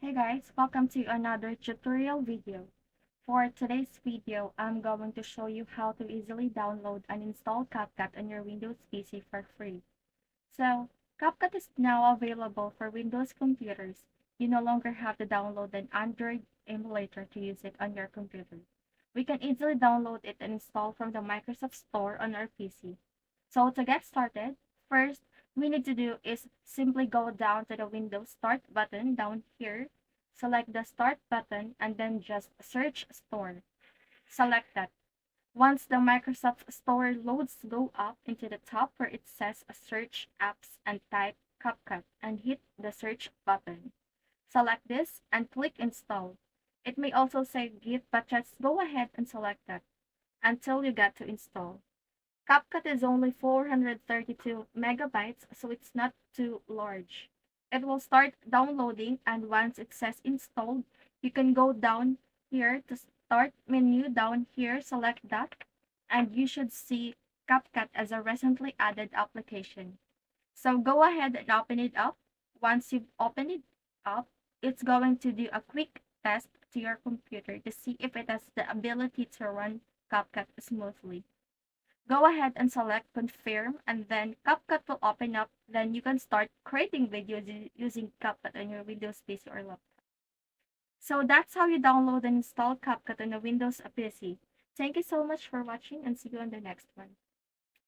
Hey guys, welcome to another tutorial video. For today's video, I'm going to show you how to easily download and install CapCut on your Windows PC for free. So, CapCut is now available for Windows computers. You no longer have to download an Android emulator to use it on your computer. We can easily download it and install from the Microsoft Store on our PC. So to get started, first we need to do is simply go down to the Windows Start button down here, select the Start button, and then just search Store. Select that. Once the Microsoft Store loads, go up into the top where it says Search Apps and type CapCut and hit the search button. Select this and click Install. It may also say Git, but just go ahead and select that until you get to install. CapCut is only 432 megabytes, so it's not too large. It will start downloading, and once it says installed, you can go down here to start menu down here, select that, and you should see CapCut as a recently added application. So go ahead and open it up. Once you've opened it up, it's going to do a quick test to your computer to see if it has the ability to run CapCut smoothly. Go ahead and select confirm, and then CapCut will open up. Then you can start creating videos using CapCut on your Windows PC or laptop. So that's how you download and install CapCut on a Windows PC. Thank you so much for watching and see you on the next one.